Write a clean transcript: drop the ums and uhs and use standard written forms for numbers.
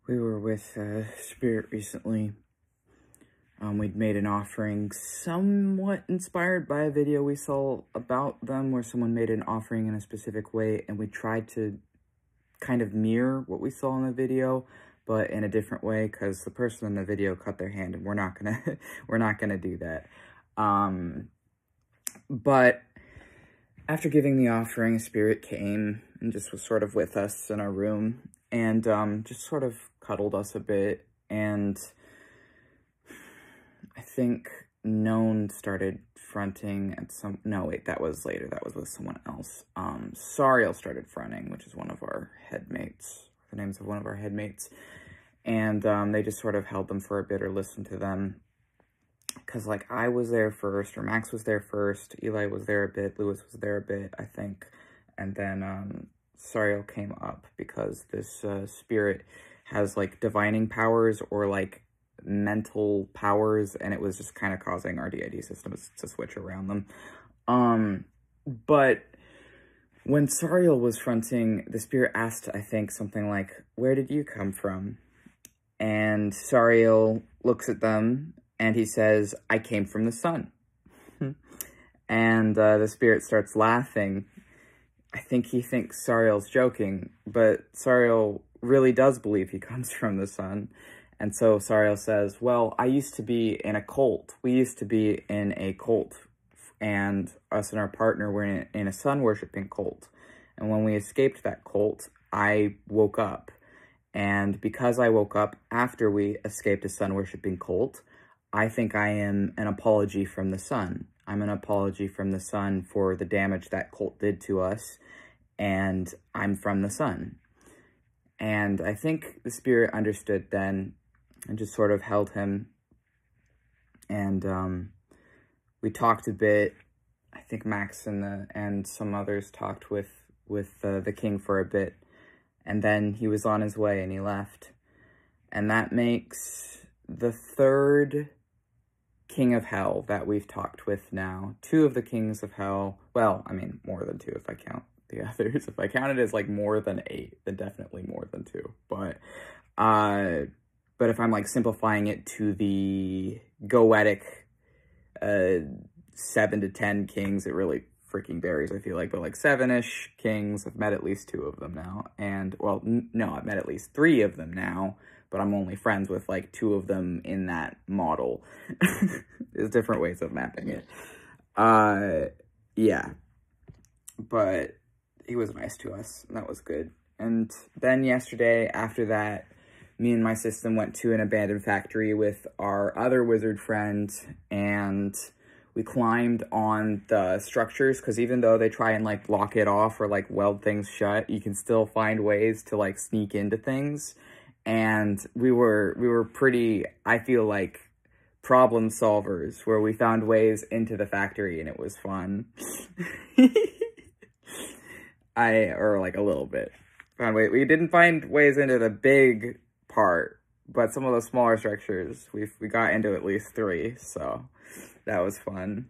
We were with Spirit recently. We'd made an offering somewhat inspired by a video we saw about them where someone made an offering in a specific way, and we tried to kind of mirror what we saw in the video, but in a different way, because the person in the video cut their hand, and we're not gonna do that. But after giving the offering, Spirit came and just was sort of with us in our room, and just sort of cuddled us a bit, and I think Known started fronting at some... No, wait, that was later. That was with someone else. Sariel started fronting, which is one of our headmates. The names of one of our headmates. And they just sort of held them for a bit or listened to them. Because, like, I was there first, or Max was there first. Eli was there a bit. Lewis was there a bit, I think. And then Sariel came up because this spirit has, like, divining powers or, like, mental powers, and it was just kind of causing our DID systems to switch around them. But when Sariel was fronting, the spirit asked, I think, something like, "Where did you come from?" And Sariel looks at them, and he says, "I came from the sun." And the spirit starts laughing. I think he thinks Sariel's joking, but Sariel really does believe he comes from the sun. And so Sariel says, "Well, I used to be in a cult. We used to be in a cult, and us and our partner were in a sun-worshipping cult. And when we escaped that cult, I woke up. And because I woke up after we escaped a sun-worshipping cult, I think I am an apology from the sun. I'm an apology from the sun for the damage that cult did to us, and I'm from the sun." And I think the spirit understood then, and just sort of held him, and we talked a bit. I think Max and some others talked with the king for a bit, and then he was on his way and he left. And that makes the third king of hell that we've talked with now. Two of the kings of hell, well, I mean, more than two if I count the others. If I count it as like more than 8, then definitely more than 2. But if I'm like simplifying it to the goetic 7 to 10 kings, it really freaking varies, I feel like. But like 7-ish kings, I've met at least 2 of them now. And, well, no, I've met at least 3 of them now, but I'm only friends with like 2 of them in that model. There's different ways of mapping it. Yeah. But he was nice to us, and that was good. And then yesterday, after that, me and my system went to an abandoned factory with our other wizard friend, and we climbed on the structures, because even though they try and, like, block it off or, like, weld things shut, you can still find ways to, like, sneak into things. And we were pretty, I feel like, problem solvers, where we found ways into the factory, and it was fun. Or like a little bit. We didn't find ways into the big part, but some of the smaller structures, we got into at least 3, so that was fun.